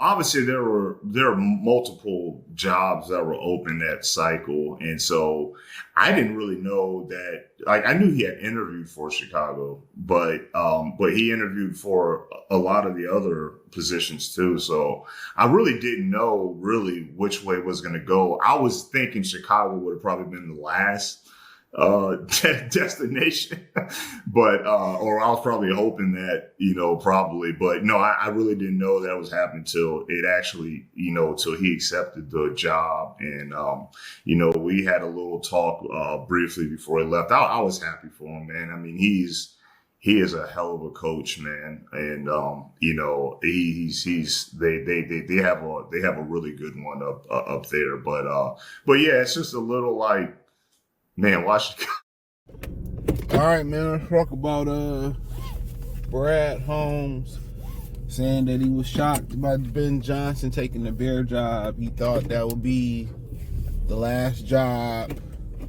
obviously there are multiple jobs that were open that cycle, and so I didn't really know that. Like I knew he had interviewed for Chicago, but he interviewed for a lot of the other positions too. So I really didn't know really which way it was going to go. I was thinking Chicago would have probably been the last destination, but or I was probably hoping that, probably, but no, I really didn't know that was happening till it actually, till he accepted the job. And we had a little talk briefly before he left. I was happy for him, man. I mean, he is a hell of a coach, man, and they have a really good one up there, but yeah, it's just a little like, man, watch it. All right, man. Let's talk about Brad Holmes saying that he was shocked about Ben Johnson taking the Bear job. He thought that would be the last job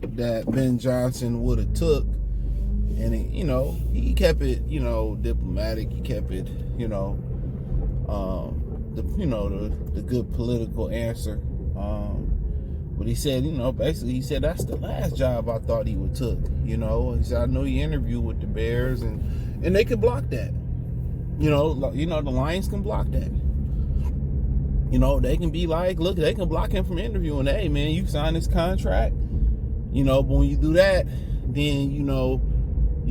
that Ben Johnson would have took, and he kept it, diplomatic. He kept it, the good political answer. But he said, basically he said that's the last job I thought he would took. He said I know he interviewed with the Bears and they could block that. The Lions can block that. They can be like, look, they can block him from interviewing. Hey, man, you signed this contract. But when you do that, then you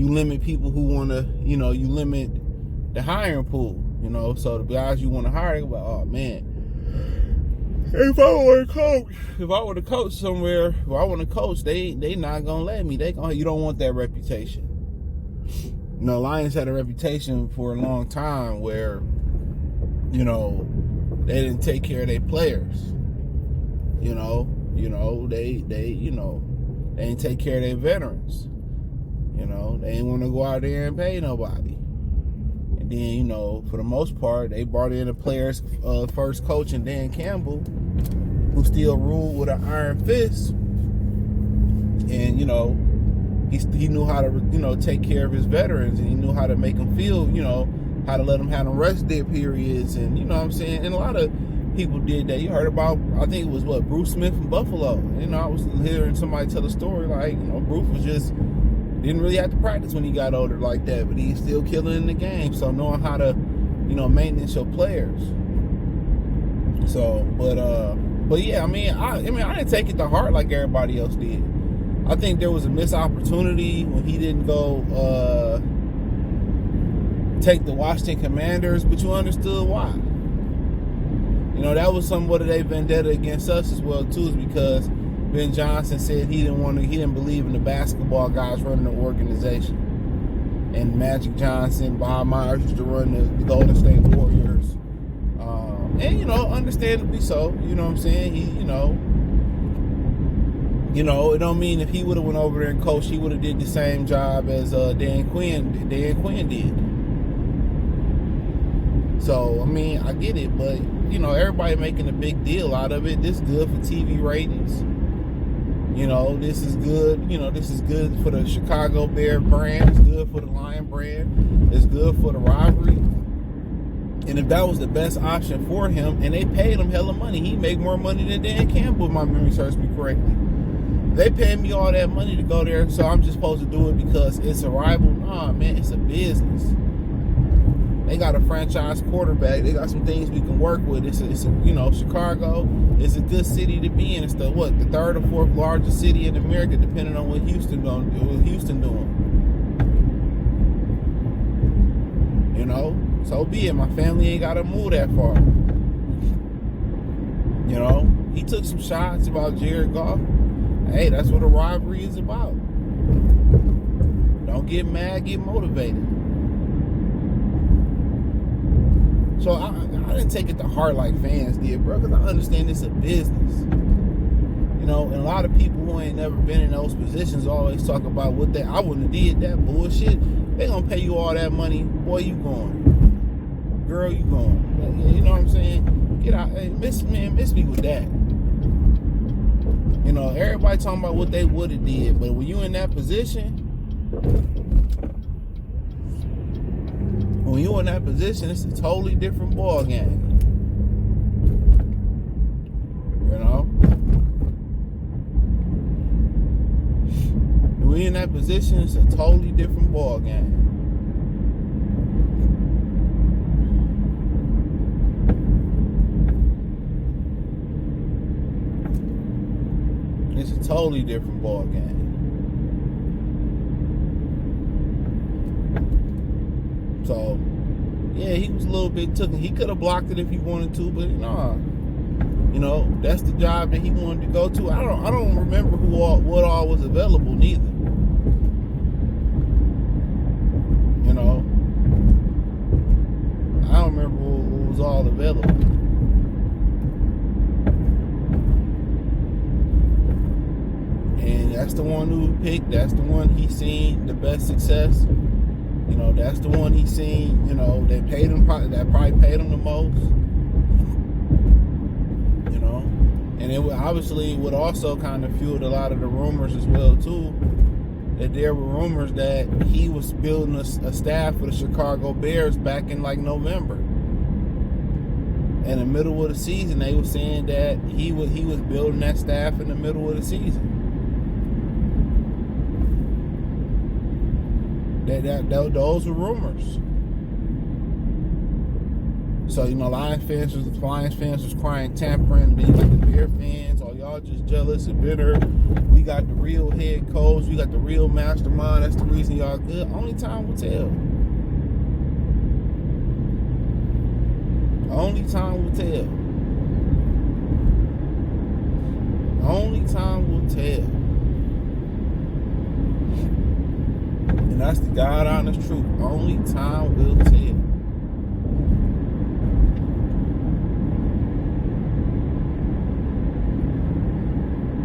limit people who want to. You limit the hiring pool. So the guys you want to hire, they're like, oh man. If I were to coach somewhere, if I want to coach, they not gonna let me. You don't want that reputation. Lions had a reputation for a long time where, they didn't take care of their players. They didn't take care of their veterans. They didn't want to go out there and pay nobody. And then, for the most part, they brought in the players' first coach, and Dan Campbell, who still ruled with an iron fist. And, he knew how to, take care of his veterans, and he knew how to make them feel, how to let them have them rest day periods. And, what I'm saying? And a lot of people did that. You heard about, I think it was, Bruce Smith from Buffalo. I was hearing somebody tell a story like, Bruce was just, didn't really have to practice when he got older like that, but he's still killing in the game. So knowing how to, maintenance your players. So, but yeah, I didn't take it to heart like everybody else did. I think there was a missed opportunity when he didn't go take the Washington Commanders, but you understood why. That was somewhat of a vendetta against us as well too, is because Ben Johnson said he didn't believe in the basketball guys running the organization. And Magic Johnson, Bob Myers used to run the Golden State Warriors. And, understandably so. You know what I'm saying? It don't mean if he would have went over there and coached, he would have did the same job as Dan Quinn did. So, I get it, but, everybody making a big deal out of it. This is good for TV ratings. This is good. This is good for the Chicago Bear brand. It's good for the Lion brand. It's good for the rivalry. And if that was the best option for him, and they paid him hella money, he make more money than Dan Campbell, if my memory serves me correctly. They paid me all that money to go there, so I'm just supposed to do it because it's a rival. Nah, man, it's a business. They got a franchise quarterback. They got some things we can work with. It's Chicago is a good city to be in. It's the third or fourth largest city in America, depending on what Houston doing. So be it. My family ain't gotta move that far. He took some shots about Jared Goff. Hey, that's what a rivalry is about. Don't get mad, get motivated. So I didn't take it to heart like fans did, bro, because I understand it's a business. And a lot of people who ain't never been in those positions always talk about I wouldn't have did that bullshit. They gonna pay you all that money. Boy, you going. Girl, you going. You know what I'm saying? Get out. Hey, miss me with that. Everybody talking about what they would have did, but when you in that position, it's a totally different ball game. we in that position, it's a totally different ball game. It's a totally different ball game. So, yeah, he was a little bit taken. He could have blocked it if he wanted to, but nah. You know, that's the job that he wanted to go to. I don't remember what all was available neither. You know, I don't remember what was all available. And that's the one who picked. That's the one he seen the best success. You know, that's the one he seen. You know, that probably paid him the most. You know, and it obviously would also kind of fueled a lot of the rumors as well too. That there were rumors that he was building a staff for the Chicago Bears back in like November. In the middle of the season, they were saying that he was building that staff in the middle of the season. Those were rumors. So, you know, Lions fans was crying tampering, and then you got the Bear fans, oh, y'all just jealous and bitter. We got the real head coach, we got the real mastermind, that's the reason y'all good. Only time will tell. Only time will tell. Only time will tell. And that's the God honest truth. Only time will tell.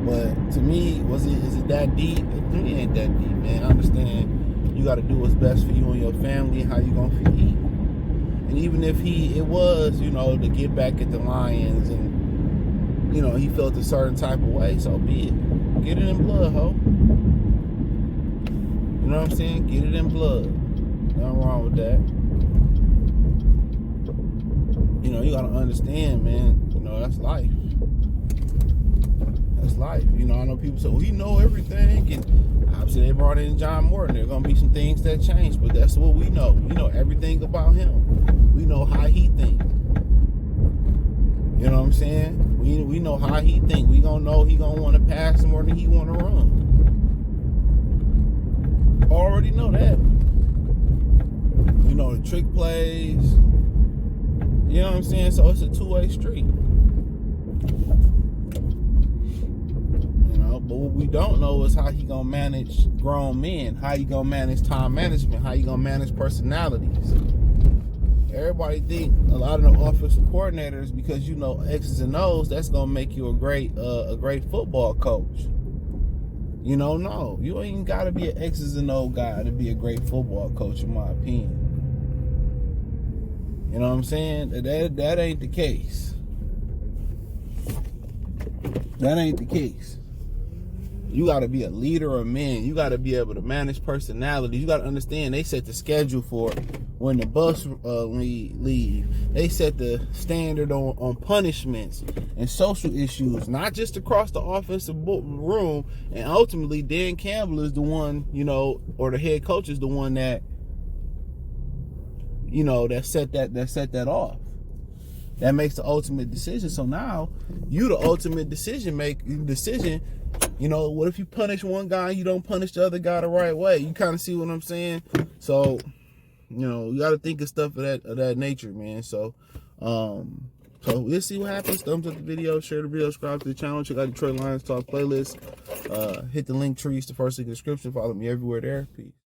But to me, is it that deep? To me, it ain't that deep, man. I understand you got to do what's best for you and your family and how you gonna feed. And even if it was, you know, to get back at the Lions and, you know, he felt a certain type of way, so be it. Get it in blood, ho. You know what I'm saying? Get it in blood. Nothing wrong with that. You know, you gotta understand, man. You know, that's life. That's life. You know, I know people say, well, he know everything. And obviously they brought in John Morton. There are gonna be some things that change, but that's what we know. We know everything about him. We know how he thinks. You know what I'm saying? We know how he thinks. We gonna know he gonna want to pass more than he want to run. Already know that. You know the trick plays. You know what I'm saying? So it's a two-way street. You know, but what we don't know is how he gonna manage grown men, how you gonna manage time management, how you gonna manage personalities. Everybody think a lot of the offensive coordinators, because you know X's and O's, that's gonna make you a great football coach. You know, no, you ain't gotta be an X's and O guy to be a great football coach, in my opinion. You know what I'm saying? That ain't the case. That ain't the case. You got to be a leader of men. You got to be able to manage personalities. You got to understand they set the schedule for when the bus leave. They set the standard on punishments and social issues, not just across the offensive room. And ultimately, Dan Campbell is the one, you know, or the head coach is the one that, you know, that set that off. That makes the ultimate decision. So now you the ultimate decision. You know, what if you punish one guy and you don't punish the other guy the right way? You kind of see what I'm saying? So, you know, you got to think of stuff of that nature, man. So we'll see what happens. Thumbs up the video, share the video, subscribe to the channel, check out Detroit Lions Talk playlist. Hit the link trees, the first link in the description. Follow me everywhere there. Peace.